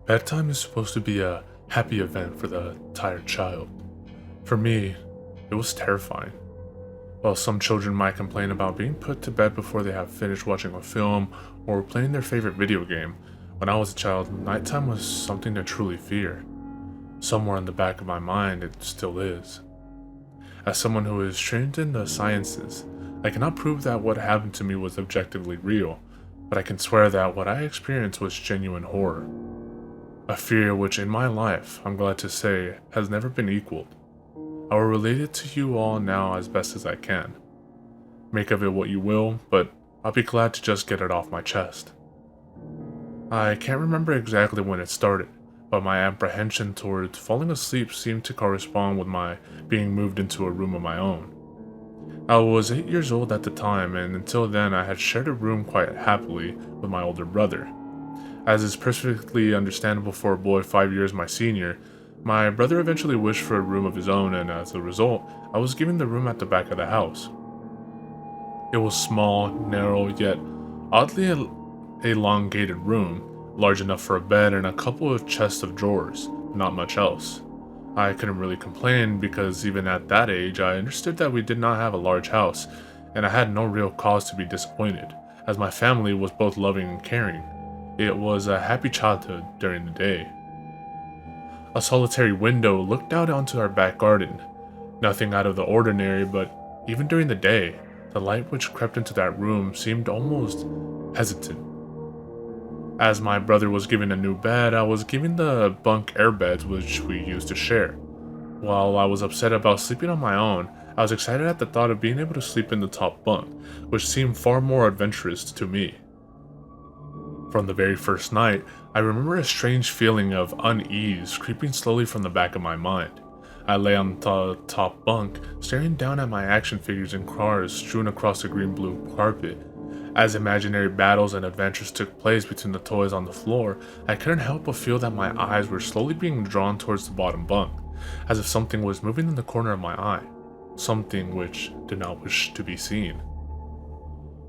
Bedtime is supposed to be a happy event for the tired child. For me, it was terrifying. While some children might complain about being put to bed before they have finished watching a film or playing their favorite video game, when I was a child, nighttime was something to truly fear. Somewhere in the back of my mind, it still is. As someone who is trained in the sciences, I cannot prove that what happened to me was objectively real, but I can swear that what I experienced was genuine horror. A fear which in my life, I'm glad to say, has never been equaled. I will relate it to you all now as best as I can. Make of it what you will, but I'll be glad to just get it off my chest. I can't remember exactly when it started, but my apprehension towards falling asleep seemed to correspond with my being moved into a room of my own. I was 8 years old at the time, and until then I had shared a room quite happily with my older brother. As is perfectly understandable for a boy 5 years my senior, my brother eventually wished for a room of his own, and as a result, I was given the room at the back of the house. It was small, narrow, yet oddly elongated room, large enough for a bed and a couple of chests of drawers, not much else. I couldn't really complain because even at that age I understood that we did not have a large house, and I had no real cause to be disappointed, as my family was both loving and caring. It was a happy childhood during the day. A solitary window looked out onto our back garden. Nothing out of the ordinary, but even during the day, the light which crept into that room seemed almost hesitant. As my brother was given a new bed, I was given the bunk air beds which we used to share. While I was upset about sleeping on my own, I was excited at the thought of being able to sleep in the top bunk, which seemed far more adventurous to me. From the very first night, I remember a strange feeling of unease creeping slowly from the back of my mind. I lay on the top bunk, staring down at my action figures and cars strewn across the green-blue carpet. As imaginary battles and adventures took place between the toys on the floor, I couldn't help but feel that my eyes were slowly being drawn towards the bottom bunk, as if something was moving in the corner of my eye, something which did not wish to be seen.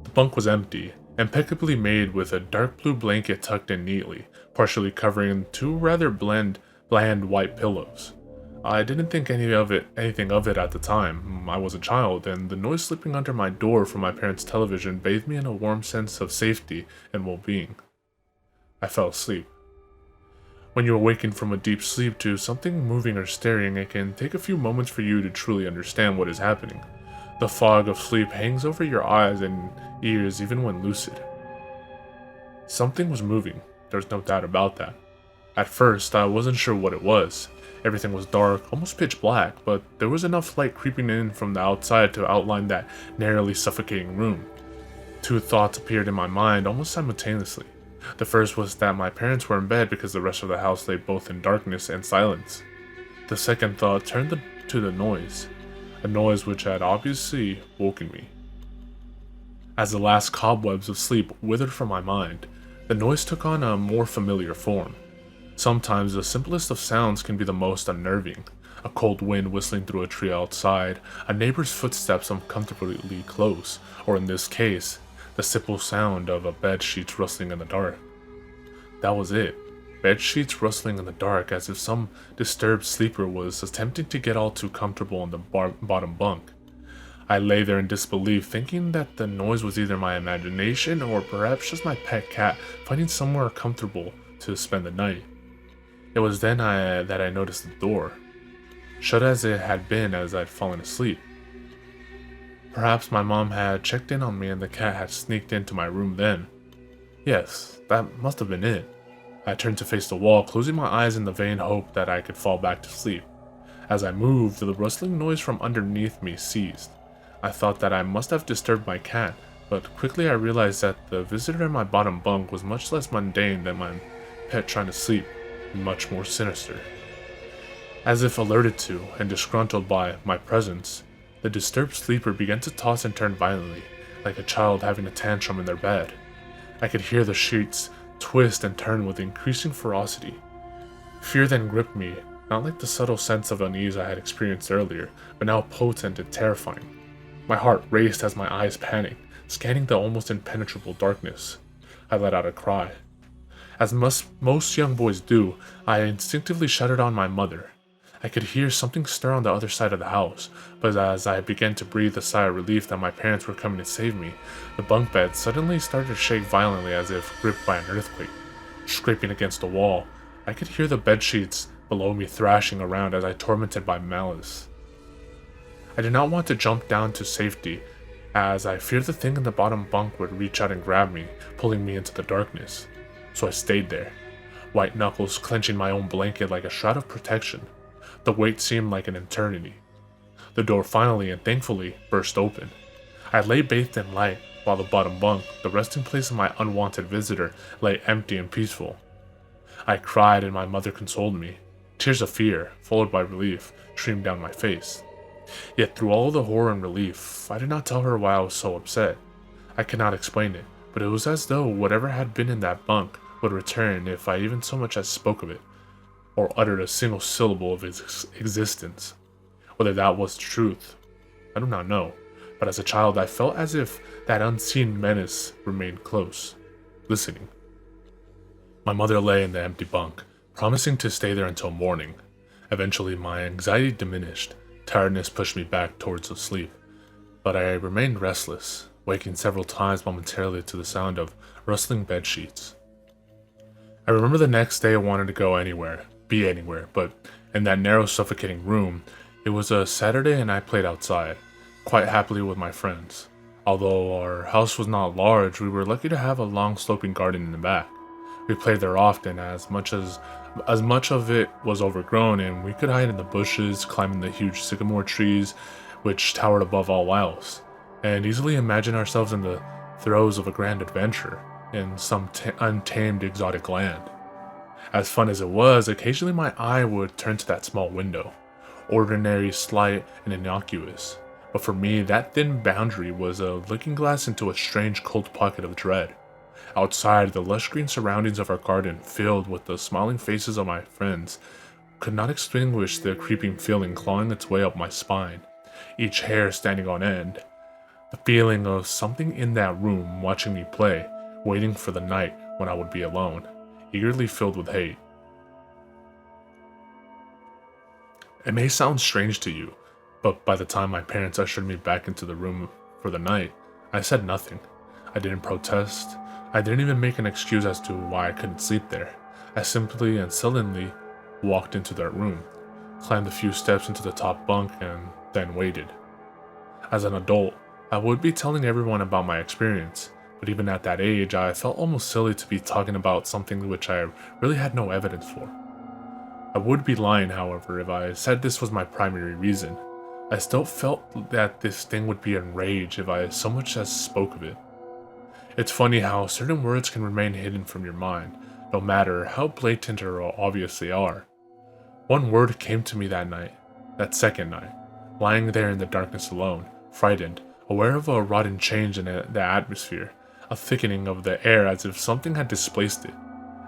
The bunk was empty, impeccably made with a dark blue blanket tucked in neatly, partially covering two rather bland white pillows. I didn't think anything of it at the time. I was a child, and the noise slipping under my door from my parents' television bathed me in a warm sense of safety and well-being. I fell asleep. When you awaken from a deep sleep to something moving or staring, it can take a few moments for you to truly understand what is happening. The fog of sleep hangs over your eyes and ears even when lucid. Something was moving, there's no doubt about that. At first, I wasn't sure what it was. Everything was dark, almost pitch black, but there was enough light creeping in from the outside to outline that narrowly suffocating room. Two thoughts appeared in my mind almost simultaneously. The first was that my parents were in bed because the rest of the house lay both in darkness and silence. The second thought turned to the noise, a noise which had obviously woken me. As the last cobwebs of sleep withered from my mind, the noise took on a more familiar form. Sometimes the simplest of sounds can be the most unnerving. A cold wind whistling through a tree outside, a neighbor's footsteps uncomfortably close, or in this case, the simple sound of a bed sheets rustling in the dark. That was it. Bed sheets rustling in the dark, as if some disturbed sleeper was attempting to get all too comfortable on the bottom bunk. I lay there in disbelief, thinking that the noise was either my imagination or perhaps just my pet cat finding somewhere comfortable to spend the night. It was then that I noticed the door, shut as it had been as I'd fallen asleep. Perhaps my mom had checked in on me and the cat had sneaked into my room then. Yes, that must have been it. I turned to face the wall, closing my eyes in the vain hope that I could fall back to sleep. As I moved, the rustling noise from underneath me ceased. I thought that I must have disturbed my cat, but quickly I realized that the visitor in my bottom bunk was much less mundane than my pet trying to sleep, and much more sinister. As if alerted to and disgruntled by my presence, the disturbed sleeper began to toss and turn violently, like a child having a tantrum in their bed. I could hear the sheets twist and turn with increasing ferocity. Fear then gripped me, not like the subtle sense of unease I had experienced earlier, but now potent and terrifying. My heart raced as my eyes panicked, scanning the almost impenetrable darkness. I let out a cry. As most young boys do, I instinctively shouted on my mother. I could hear something stir on the other side of the house, but as I began to breathe a sigh of relief that my parents were coming to save me, the bunk bed suddenly started to shake violently as if gripped by an earthquake. Scraping against the wall, I could hear the bed sheets below me thrashing around as I tormented by malice. I did not want to jump down to safety, as I feared the thing in the bottom bunk would reach out and grab me, pulling me into the darkness. So I stayed there, white knuckles clenching my own blanket like a shroud of protection. The wait seemed like an eternity. The door finally and thankfully burst open. I lay bathed in light, while the bottom bunk, the resting place of my unwanted visitor, lay empty and peaceful. I cried and my mother consoled me. Tears of fear, followed by relief, streamed down my face. Yet through all the horror and relief, I did not tell her why I was so upset. I could not explain it, but it was as though whatever had been in that bunk would return if I even so much as spoke of it, or uttered a single syllable of its existence. Whether that was the truth, I do not know, but as a child I felt as if that unseen menace remained close, listening. My mother lay in the empty bunk, promising to stay there until morning. Eventually my anxiety diminished. Tiredness pushed me back towards sleep, but I remained restless, waking several times momentarily to the sound of rustling bed sheets. I remember the next day I wanted to be anywhere, but in that narrow, suffocating room, it was a Saturday and I played outside, quite happily with my friends. Although our house was not large, we were lucky to have a long sloping garden in the back. We played there often, as much of it was overgrown, and we could hide in the bushes, climbing the huge sycamore trees, which towered above all else, and easily imagine ourselves in the throes of a grand adventure in some untamed exotic land. As fun as it was, occasionally my eye would turn to that small window, ordinary, slight, and innocuous, but for me that thin boundary was a looking glass into a strange cold pocket of dread. Outside, the lush green surroundings of our garden, filled with the smiling faces of my friends, could not extinguish the creeping feeling clawing its way up my spine, each hair standing on end. The feeling of something in that room watching me play, waiting for the night when I would be alone, eagerly filled with hate. It may sound strange to you, but by the time my parents ushered me back into the room for the night, I said nothing. I didn't protest. I didn't even make an excuse as to why I couldn't sleep there. I simply and sullenly walked into that room, climbed a few steps into the top bunk, and then waited. As an adult, I would be telling everyone about my experience, but even at that age, I felt almost silly to be talking about something which I really had no evidence for. I would be lying, however, if I said this was my primary reason. I still felt that this thing would be enraged if I so much as spoke of it. It's funny how certain words can remain hidden from your mind, no matter how blatant or obvious they are. One word came to me that second night, lying there in the darkness alone, frightened, aware of a rotten change in the atmosphere, a thickening of the air as if something had displaced it.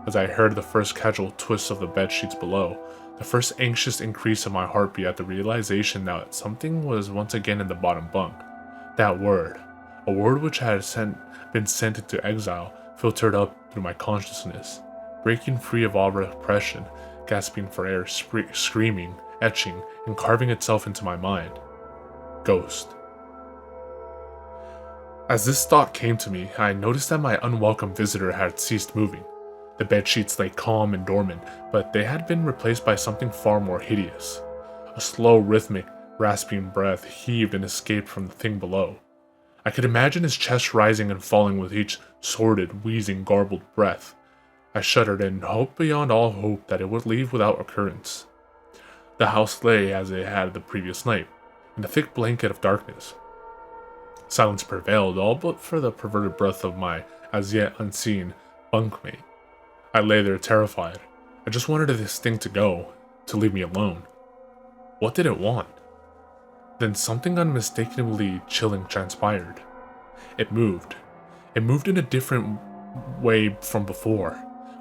As I heard the first casual twists of the bed sheets below, the first anxious increase of my heartbeat at the realization that something was once again in the bottom bunk. That word, a word which had been sent into exile, filtered up through my consciousness, breaking free of all repression, gasping for air, screaming, etching, and carving itself into my mind. Ghost. As this thought came to me, I noticed that my unwelcome visitor had ceased moving. The bedsheets lay calm and dormant, but they had been replaced by something far more hideous. A slow, rhythmic, rasping breath heaved and escaped from the thing below. I could imagine his chest rising and falling with each sordid, wheezing, garbled breath. I shuddered and hoped beyond all hope that it would leave without occurrence. The house lay as it had the previous night, in a thick blanket of darkness. Silence prevailed, all but for the perverted breath of my as yet unseen bunkmate. I lay there terrified. I just wanted this thing to go, to leave me alone. What did it want? Then something unmistakably chilling transpired. It moved. It moved in a different way from before.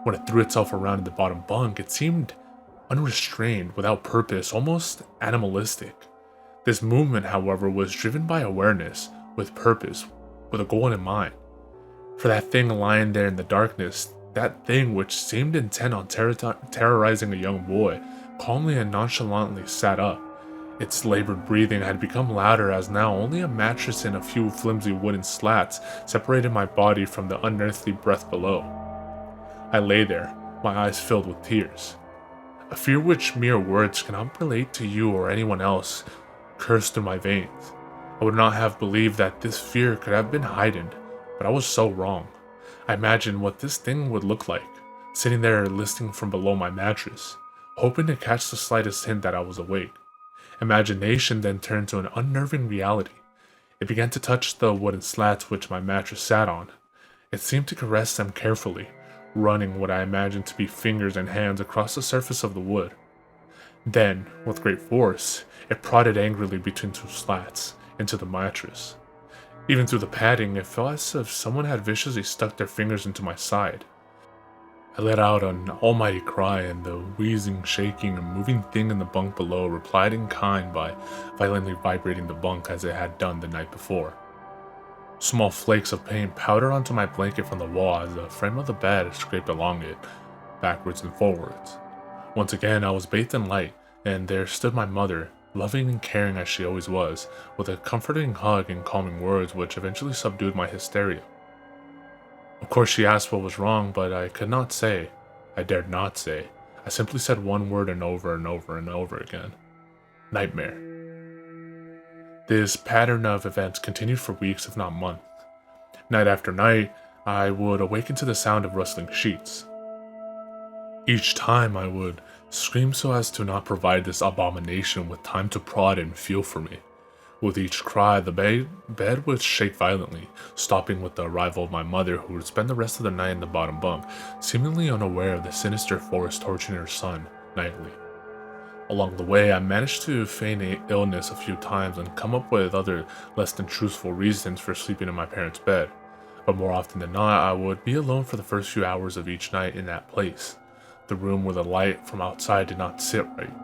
When it threw itself around in the bottom bunk, it seemed unrestrained, without purpose, almost animalistic. This movement, however, was driven by awareness, with purpose, with a goal in mind. For that thing lying there in the darkness, That thing which seemed intent on terrorizing a young boy calmly and nonchalantly sat up. Its labored breathing had become louder as now only a mattress and a few flimsy wooden slats separated my body from the unearthly breath below. I lay there, my eyes filled with tears. A fear which mere words cannot relate to you or anyone else coursed through my veins. I would not have believed that this fear could have been heightened, but I was so wrong. I imagined what this thing would look like, sitting there listening from below my mattress, hoping to catch the slightest hint that I was awake. Imagination then turned to an unnerving reality. It began to touch the wooden slats which my mattress sat on. It seemed to caress them carefully, running what I imagined to be fingers and hands across the surface of the wood. Then, with great force, it prodded angrily between two slats, into the mattress. Even through the padding, it felt as if someone had viciously stuck their fingers into my side. I let out an almighty cry, and the wheezing, shaking, and moving thing in the bunk below replied in kind by violently vibrating the bunk as it had done the night before. Small flakes of paint powdered onto my blanket from the wall as the frame of the bed scraped along it, backwards and forwards. Once again, I was bathed in light, and there stood my mother, loving and caring as she always was, with a comforting hug and calming words which eventually subdued my hysteria. Of course, she asked what was wrong, but I could not say. I dared not say. I simply said one word and over and over and over again. Nightmare. This pattern of events continued for weeks, if not months. Night after night, I would awaken to the sound of rustling sheets. Each time I would scream so as to not provide this abomination with time to prod and feel for me. With each cry, the bed would shake violently, stopping with the arrival of my mother, who would spend the rest of the night in the bottom bunk, seemingly unaware of the sinister force torturing her son nightly. Along the way, I managed to feign illness a few times and come up with other less than truthful reasons for sleeping in my parents' bed, but more often than not, I would be alone for the first few hours of each night in that place, the room where the light from outside did not sit right,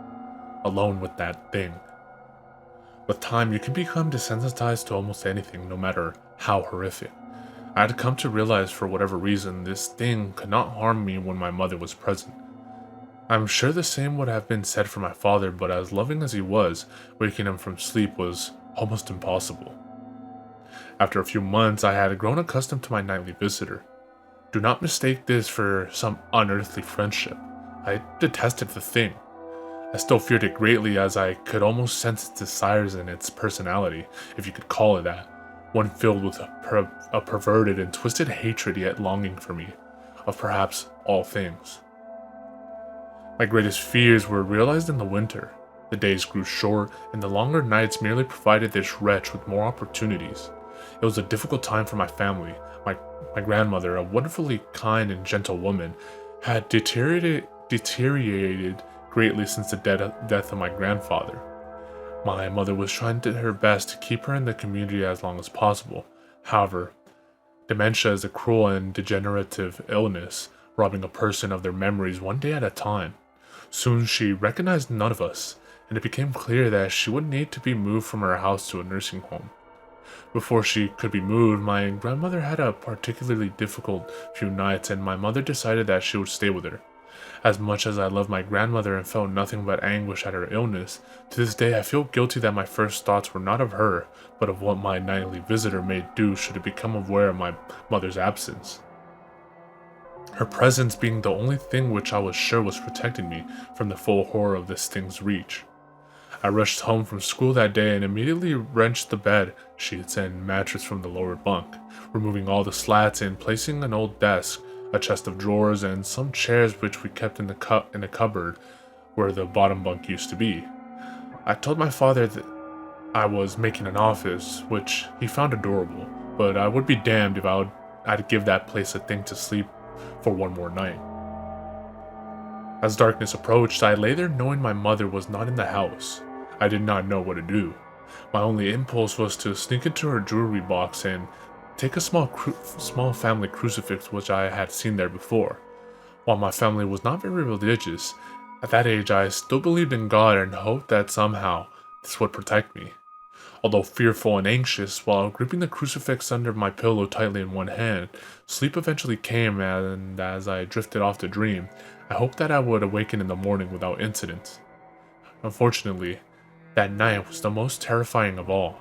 alone with that thing. With time, you can become desensitized to almost anything, no matter how horrific. I had come to realize, for whatever reason, this thing could not harm me when my mother was present. I'm sure the same would have been said for my father, but as loving as he was, waking him from sleep was almost impossible. After a few months, I had grown accustomed to my nightly visitor. Do not mistake this for some unearthly friendship. I detested the thing. I still feared it greatly, as I could almost sense its desires and its personality, if you could call it that, one filled with a perverted and twisted hatred yet longing for me, of perhaps all things. My greatest fears were realized in the winter. The days grew short, and the longer nights merely provided this wretch with more opportunities. It was a difficult time for my family. My grandmother, a wonderfully kind and gentle woman, had deteriorated greatly since the death of my grandfather. My mother was trying her best to keep her in the community as long as possible. However, dementia is a cruel and degenerative illness, robbing a person of their memories one day at a time. Soon she recognized none of us, and it became clear that she would need to be moved from her house to a nursing home. Before she could be moved, my grandmother had a particularly difficult few nights, and my mother decided that she would stay with her. As much as I loved my grandmother and felt nothing but anguish at her illness, to this day I feel guilty that my first thoughts were not of her, but of what my nightly visitor may do should it become aware of my mother's absence. Her presence being the only thing which I was sure was protecting me from the full horror of this thing's reach. I rushed home from school that day and immediately wrenched the bed sheets and mattress from the lower bunk, removing all the slats and placing an old desk, a chest of drawers, and some chairs which we kept in the cupboard where the bottom bunk used to be. I told my father that I was making an office, which he found adorable, but I would be damned if I'd give that place a thing to sleep for one more night. As darkness approached, I lay there knowing my mother was not in the house. I did not know what to do. My only impulse was to sneak into her jewelry box and take a small family crucifix which I had seen there before. While my family was not very religious, at that age I still believed in God and hoped that somehow this would protect me. Although fearful and anxious, while gripping the crucifix under my pillow tightly in one hand, sleep eventually came, and as I drifted off to dream, I hoped that I would awaken in the morning without incident. Unfortunately, that night was the most terrifying of all.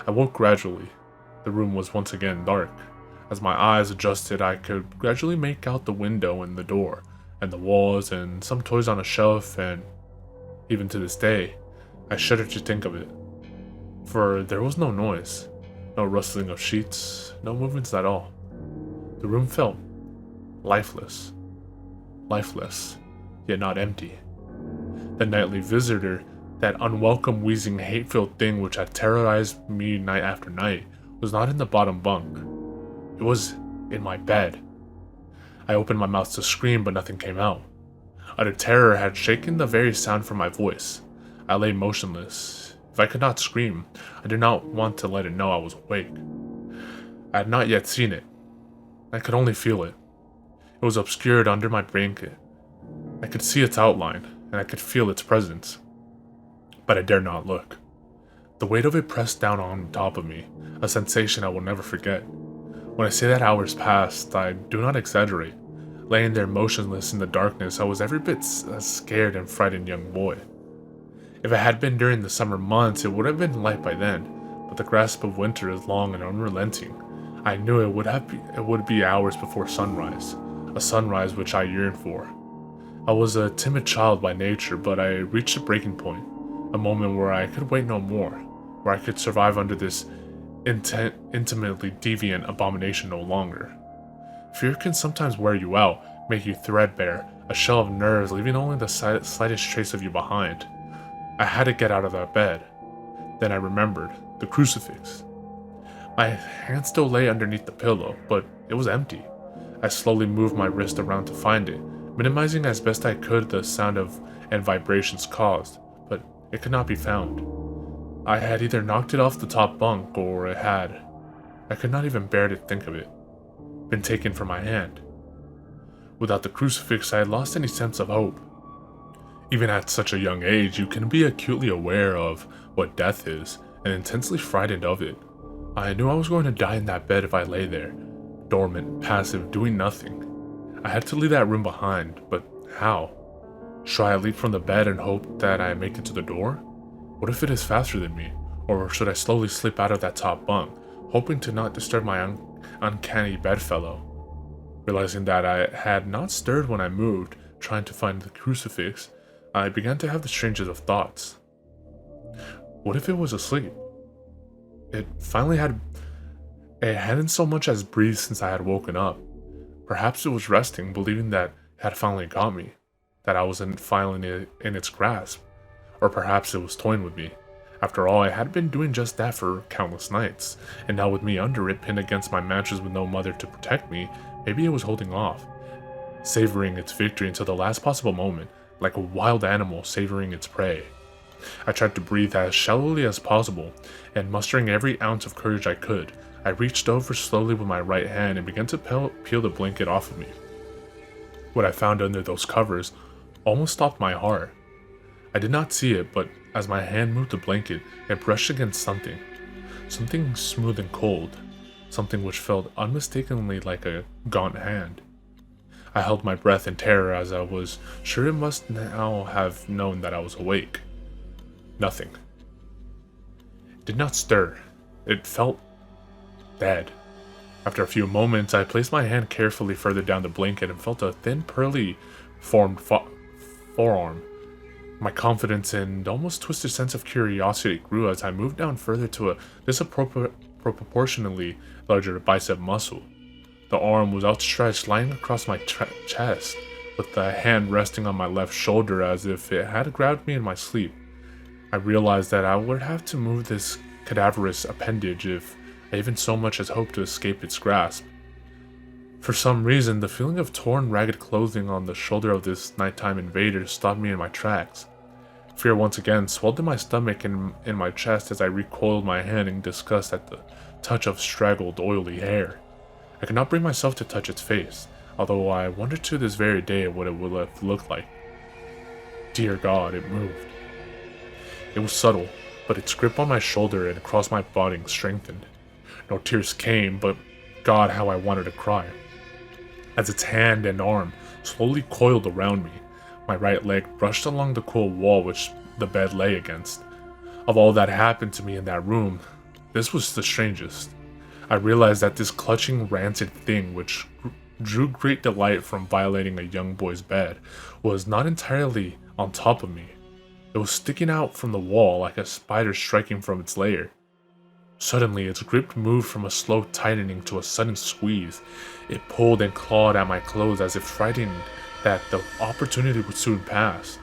I woke gradually. The room was once again dark. As my eyes adjusted, I could gradually make out the window and the door, and the walls, and some toys on a shelf, and even to this day, I shudder to think of it. For there was no noise, no rustling of sheets, no movements at all. The room felt lifeless. Lifeless, yet not empty. The nightly visitor, that unwelcome, wheezing, hate-filled thing which had terrorized me night after night, was not in the bottom bunk. It was in my bed. I opened my mouth to scream, but nothing came out. Utter terror had shaken the very sound from my voice. I lay motionless. If I could not scream, I did not want to let it know I was awake. I had not yet seen it. I could only feel it. It was obscured under my blanket. I could see its outline, and I could feel its presence. But I dared not look. The weight of it pressed down on top of me, a sensation I will never forget. When I say that hours passed, I do not exaggerate. Laying there motionless in the darkness, I was every bit a scared and frightened young boy. If it had been during the summer months, it would have been light by then, but the grasp of winter is long and unrelenting. I knew it would be hours before sunrise, a sunrise which I yearned for. I was a timid child by nature, but I reached a breaking point, a moment where I could wait no more, where I could survive under this intimately deviant abomination no longer. Fear can sometimes wear you out, make you threadbare, a shell of nerves, leaving only the slightest trace of you behind. I had to get out of that bed. Then I remembered the crucifix. My hand still lay underneath the pillow, but it was empty. I slowly moved my wrist around to find it, minimizing as best I could the sound and vibrations caused, but it could not be found. I had either knocked it off the top bunk, or it had, I could not even bear to think of it, been taken from my hand. Without the crucifix, I had lost any sense of hope. Even at such a young age, you can be acutely aware of what death is, and intensely frightened of it. I knew I was going to die in that bed if I lay there, dormant, passive, doing nothing. I had to leave that room behind, but how? Should I leap from the bed and hope that I make it to the door? What if it is faster than me? Or should I slowly slip out of that top bunk, hoping to not disturb my uncanny bedfellow? Realizing that I had not stirred when I moved, trying to find the crucifix, I began to have the strangest of thoughts. What if it was asleep? It hadn't so much as breathed since I had woken up. Perhaps it was resting, believing that it had finally got me, that I wasn't finally in its grasp. Or perhaps it was toying with me. After all, I had been doing just that for countless nights, and now with me under it, pinned against my mattress with no mother to protect me, maybe it was holding off, savoring its victory until the last possible moment, like a wild animal savoring its prey. I tried to breathe as shallowly as possible, and mustering every ounce of courage I could, I reached over slowly with my right hand and began to peel the blanket off of me. What I found under those covers almost stopped my heart. I did not see it, but as my hand moved the blanket, it brushed against something smooth and cold, something which felt unmistakably like a gaunt hand. I held my breath in terror, as I was sure it must now have known that I was awake. Nothing. It did not stir. It felt dead. After a few moments, I placed my hand carefully further down the blanket and felt a thin, pearly formed forearm. My confidence and almost twisted sense of curiosity grew as I moved down further to a disproportionately larger bicep muscle. The arm was outstretched, lying across my chest, with the hand resting on my left shoulder as if it had grabbed me in my sleep. I realized that I would have to move this cadaverous appendage if I even so much as hoped to escape its grasp. For some reason, the feeling of torn, ragged clothing on the shoulder of this nighttime invader stopped me in my tracks. Fear once again swelled in my stomach and in my chest as I recoiled my hand in disgust at the touch of straggled, oily hair. I could not bring myself to touch its face, although I wonder to this very day what it would have looked like. Dear God, it moved. It was subtle, but its grip on my shoulder and across my body strengthened. No tears came, but God, how I wanted to cry. As its hand and arm slowly coiled around me, my right leg brushed along the cool wall which the bed lay against. Of all that happened to me in that room, this was the strangest. I realized that this clutching, rancid thing which drew great delight from violating a young boy's bed was not entirely on top of me. It was sticking out from the wall like a spider striking from its lair. Suddenly, its grip moved from a slow tightening to a sudden squeeze. It pulled and clawed at my clothes as if frightened that the opportunity would soon pass.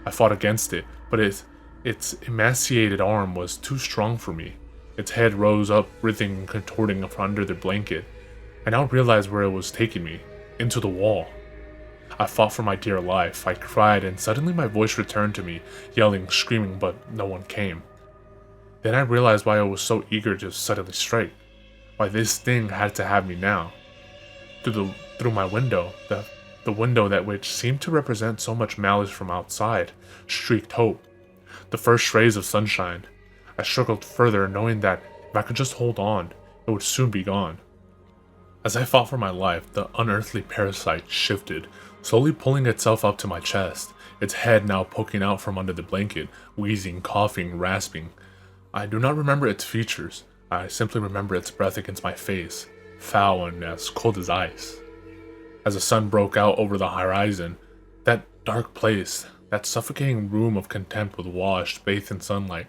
I fought against it, but its emaciated arm was too strong for me. Its head rose up, writhing and contorting from under the blanket. I now realized where it was taking me, into the wall. I fought for my dear life. I cried, and suddenly my voice returned to me, yelling, screaming, but no one came. Then I realized why I was so eager to suddenly strike, why this thing had to have me now. Through my window, the window that which seemed to represent so much malice from outside, streaked hope. The first rays of sunshine. I struggled further, knowing that if I could just hold on, it would soon be gone. As I fought for my life, the unearthly parasite shifted, slowly pulling itself up to my chest, its head now poking out from under the blanket, wheezing, coughing, rasping. I do not remember its features. I simply remember its breath against my face, foul and as cold as ice. As the sun broke out over the horizon, that dark place, that suffocating room of contempt was washed, bathed in sunlight.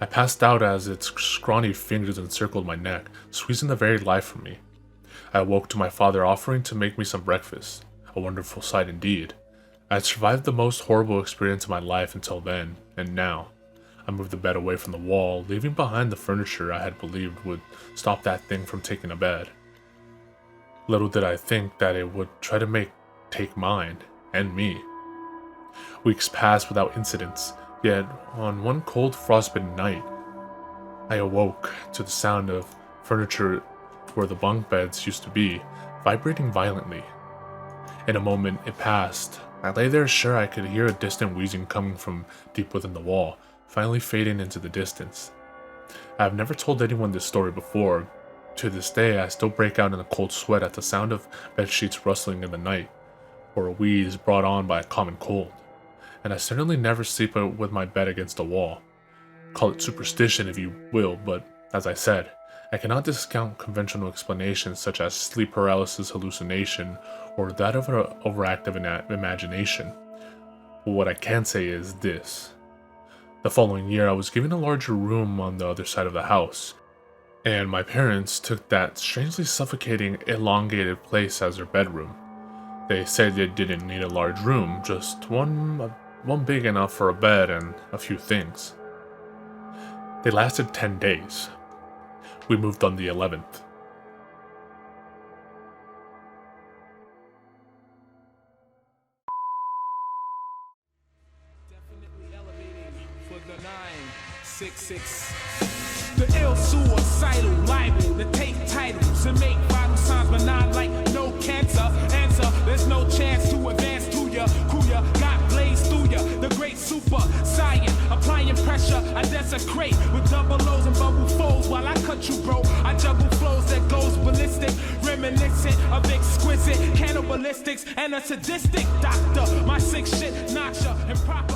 I passed out as its scrawny fingers encircled my neck, squeezing the very life from me. I awoke to my father offering to make me some breakfast, a wonderful sight indeed. I had survived the most horrible experience of my life until then, and now. I moved the bed away from the wall, leaving behind the furniture I had believed would stop that thing from taking a bed. Little did I think that it would try to take mine, and me. Weeks passed without incidents, yet on one cold frostbitten night, I awoke to the sound of furniture where the bunk beds used to be, vibrating violently. In a moment it passed. I lay there sure I could hear a distant wheezing coming from deep within the wall, finally fading into the distance. I have never told anyone this story before. To this day, I still break out in a cold sweat at the sound of bedsheets rustling in the night, or a wheeze brought on by a common cold. And I certainly never sleep with my bed against a wall. Call it superstition if you will, but as I said, I cannot discount conventional explanations such as sleep paralysis hallucination or that of an overactive imagination. But what I can say is this. The following year, I was given a larger room on the other side of the house, and my parents took that strangely suffocating, elongated place as their bedroom. They said they didn't need a large room, just one big enough for a bed and a few things. They lasted 10 days. We moved on the 11th. Definitely elevating for the 966. The ill suicidal libel to take titles and make vital signs, but not like no cancer. Answer, there's no chance to advance to ya. Kuya got blazed through ya. The great super science, applying pressure, I desecrate with double O's and bubble folds while I cut you, bro. I juggle flows that goes ballistic, reminiscent of exquisite cannibalistics and a sadistic doctor. My sick shit, notcha, improper.